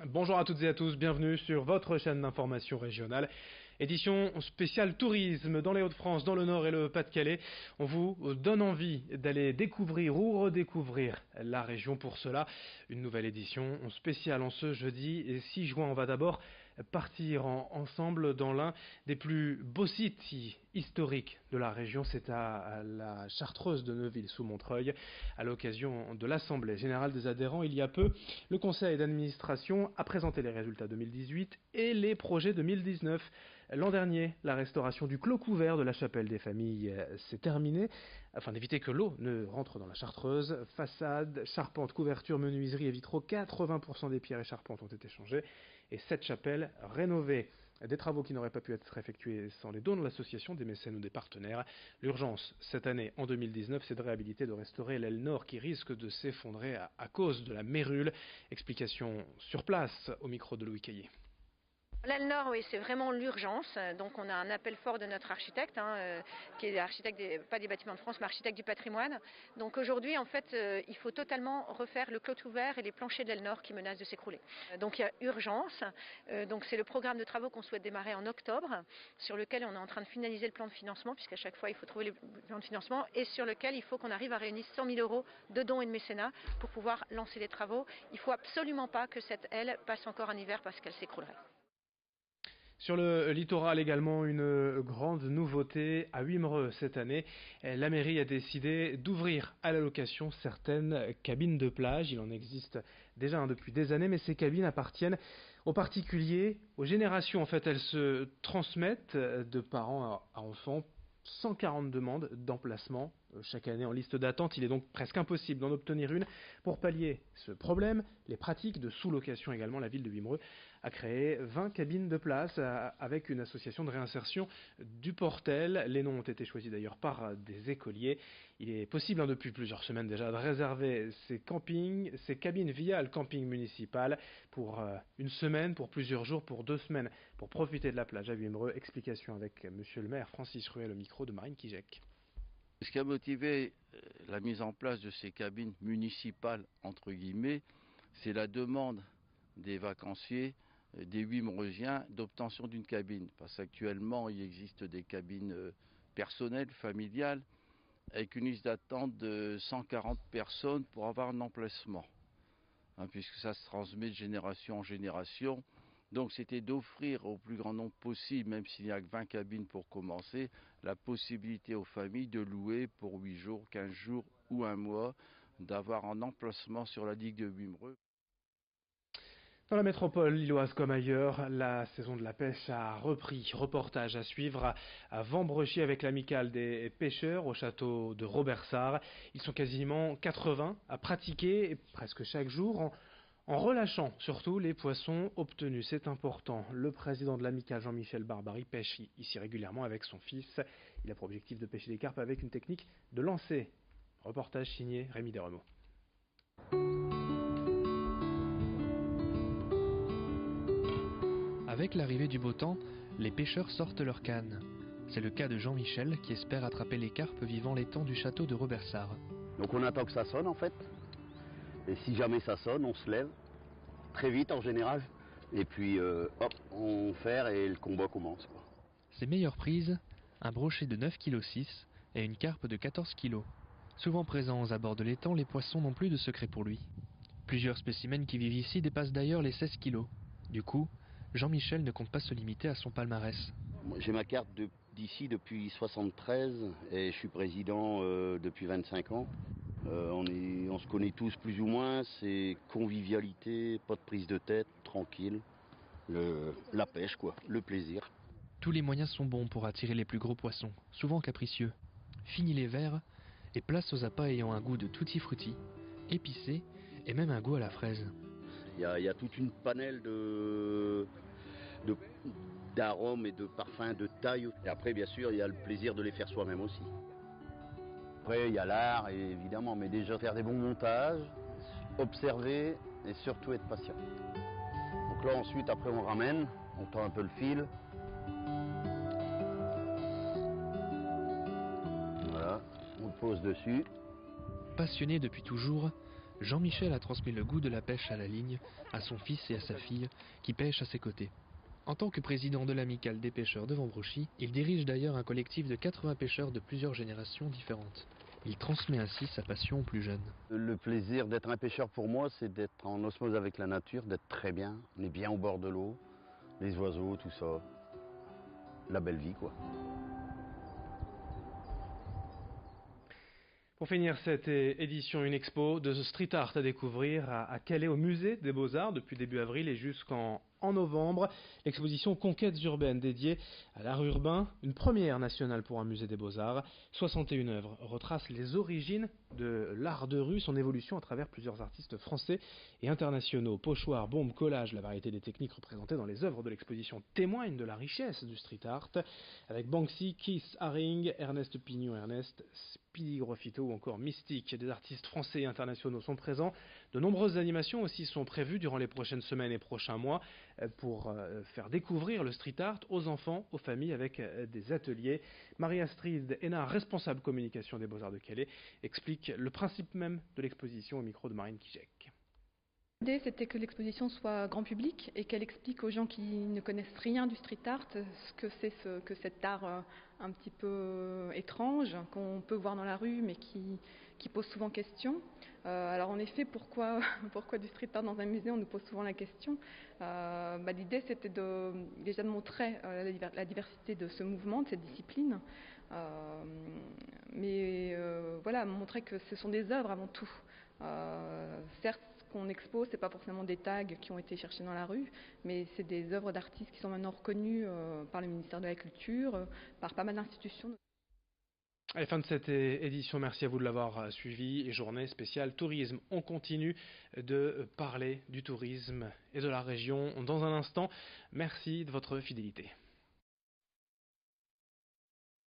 Bonjour à toutes et à tous, bienvenue sur votre chaîne d'information régionale. Édition spéciale tourisme dans les Hauts-de-France, dans le Nord et le Pas-de-Calais. On vous donne envie d'aller découvrir ou redécouvrir la région. Pour cela, une nouvelle édition spéciale en ce jeudi 6 juin. On va d'abord partir ensemble dans l'un des plus beaux sites historiques de la région. C'est à la Chartreuse de Neuville-sous-Montreuil. À l'occasion de l'Assemblée générale des adhérents, il y a peu, le conseil d'administration a présenté les résultats 2018 et les projets 2019. L'an dernier, la restauration du clos couvert de la chapelle des familles s'est terminée, afin d'éviter que l'eau ne rentre dans la Chartreuse. Façade, charpente, couverture, menuiserie et vitraux, 80% des pierres et charpentes ont été changées et 7 chapelles rénovées. Des travaux qui n'auraient pas pu être effectués sans les dons de l'association, des mécènes ou des partenaires. L'urgence, cette année, en 2019, c'est de réhabiliter, de restaurer l'aile nord qui risque de s'effondrer à cause de la mérule. Explication sur place au micro de Louis Caillé. L'aile nord, oui, c'est vraiment l'urgence. Donc on a un appel fort de notre architecte, qui est architecte pas des bâtiments de France, mais architecte du patrimoine. Donc aujourd'hui, en fait, il faut totalement refaire le clos ouvert et les planchers de l'aile nord qui menacent de s'écrouler. Donc il y a urgence. Donc c'est le programme de travaux qu'on souhaite démarrer en octobre, sur lequel on est en train de finaliser le plan de financement, puisqu'à chaque fois il faut trouver le plan de financement, et sur lequel il faut qu'on arrive à réunir 100 000 € de dons et de mécénat pour pouvoir lancer les travaux. Il ne faut absolument pas que cette aile passe encore un hiver parce qu'elle s'écroulerait. Sur le littoral également, une grande nouveauté à Wimereux cette année. La mairie a décidé d'ouvrir à la location certaines cabines de plage. Il en existe déjà depuis des années, mais ces cabines appartiennent aux particuliers, aux générations. En fait, elles se transmettent de parents à enfants. 140 demandes d'emplacement chaque année en liste d'attente. Il est donc presque impossible d'en obtenir une. Pour pallier ce problème, les pratiques de sous-location également, la ville de Wimereux a créé 20 cabines de place avec une association de réinsertion du Portel. Les noms ont été choisis d'ailleurs par des écoliers. Il est possible depuis plusieurs semaines déjà de réserver ces cabines via le camping municipal pour une semaine, pour plusieurs jours, pour 2 semaines, pour profiter de la plage à Wimereux. Explication avec monsieur le maire Francis Ruel, le micro de Marine Kijek. Ce qui a motivé la mise en place de ces cabines municipales, entre guillemets, c'est la demande des vacanciers, des Wimereusiens, d'obtention d'une cabine. Parce qu'actuellement, il existe des cabines personnelles, familiales, avec une liste d'attente de 140 personnes pour avoir un emplacement. Puisque ça se transmet de génération en génération. Donc c'était d'offrir au plus grand nombre possible, même s'il n'y a que 20 cabines pour commencer, la possibilité aux familles de louer pour 8 jours, 15 jours ou un mois, d'avoir un emplacement sur la digue de Wimereux. Dans la métropole lilloise comme ailleurs, la saison de la pêche a repris. Reportage à suivre à Vambrechy avec l'amicale des pêcheurs au château de Robersart. Ils sont quasiment 80 à pratiquer presque chaque jour en relâchant surtout les poissons obtenus. C'est important. Le président de l'amicale, Jean-Michel Barbary, pêche ici régulièrement avec son fils. Il a pour objectif de pêcher des carpes avec une technique de lancer. Reportage signé Rémi Desremeaux. Avec l'arrivée du beau temps, les pêcheurs sortent leurs cannes. C'est le cas de Jean-Michel qui espère attraper les carpes vivant l'étang du château de Robersart. Donc on attend que ça sonne en fait. Et si jamais ça sonne, on se lève très vite en général. Et puis hop, on ferre et le combat commence, quoi. Ses meilleures prises, un brochet de 9,6 kg et une carpe de 14 kg. Souvent présents à bord de l'étang, les poissons n'ont plus de secret pour lui. Plusieurs spécimens qui vivent ici dépassent d'ailleurs les 16 kg. Du coup, Jean-Michel ne compte pas se limiter à son palmarès. J'ai ma carte d'ici depuis 73 et je suis président depuis 25 ans. On se connaît tous plus ou moins, c'est convivialité, pas de prise de tête, tranquille, la pêche quoi, le plaisir. Tous les moyens sont bons pour attirer les plus gros poissons, souvent capricieux. Fini les verres et place aux appâts ayant un goût de tutti frutti, épicé et même un goût à la fraise. Il y a toute une panelle d'arômes et de parfums, de taille. Et après, bien sûr, il y a le plaisir de les faire soi-même aussi. Après, il y a l'art, évidemment, mais déjà faire des bons montages, observer et surtout être patient. Donc là, ensuite, après, on ramène, on tend un peu le fil. Voilà, on le pose dessus. Passionné depuis toujours, Jean-Michel a transmis le goût de la pêche à la ligne à son fils et à sa fille, qui pêchent à ses côtés. En tant que président de l'amicale des pêcheurs de Vambrochy, il dirige d'ailleurs un collectif de 80 pêcheurs de plusieurs générations différentes. Il transmet ainsi sa passion aux plus jeunes. Le plaisir d'être un pêcheur pour moi, c'est d'être en osmose avec la nature, d'être très bien. On est bien au bord de l'eau, les oiseaux, tout ça. La belle vie, quoi. Pour finir cette édition, une expo de street art à découvrir à Calais au musée des Beaux-Arts depuis début avril et jusqu'en novembre. L'exposition Conquêtes urbaines dédiée à l'art urbain, une première nationale pour un musée des Beaux-Arts. 61 œuvres retracent les origines de l'art de rue, son évolution à travers plusieurs artistes français et internationaux. Pochoirs, bombes, collages, la variété des techniques représentées dans les œuvres de l'exposition témoigne de la richesse du street art. Avec Banksy, Keith Haring, Ernest Pignon, Speedy Graffito ou encore Mystique, des artistes français et internationaux sont présents. De nombreuses animations aussi sont prévues durant les prochaines semaines et prochains mois pour faire découvrir le street art aux enfants, aux familles avec des ateliers. Marie-Astrid Hénard, responsable communication des Beaux-Arts de Calais, explique le principe même de l'exposition au micro de Marine Kijek. L'idée, c'était que l'exposition soit grand public et qu'elle explique aux gens qui ne connaissent rien du street art ce que c'est que cet art un petit peu étrange qu'on peut voir dans la rue mais qui pose souvent question. Alors en effet, pourquoi du street art dans un musée? On nous pose souvent la question. L'idée, c'était déjà de montrer la diversité de ce mouvement, de cette discipline, voilà, montrer que ce sont des œuvres avant tout. Certes, ce qu'on expose, c'est pas forcément des tags qui ont été cherchés dans la rue, mais c'est des œuvres d'artistes qui sont maintenant reconnues par le ministère de la Culture, par pas mal d'institutions. À la fin de cette édition, merci à vous de l'avoir suivi. Et journée spéciale tourisme. On continue de parler du tourisme et de la région dans un instant. Merci de votre fidélité.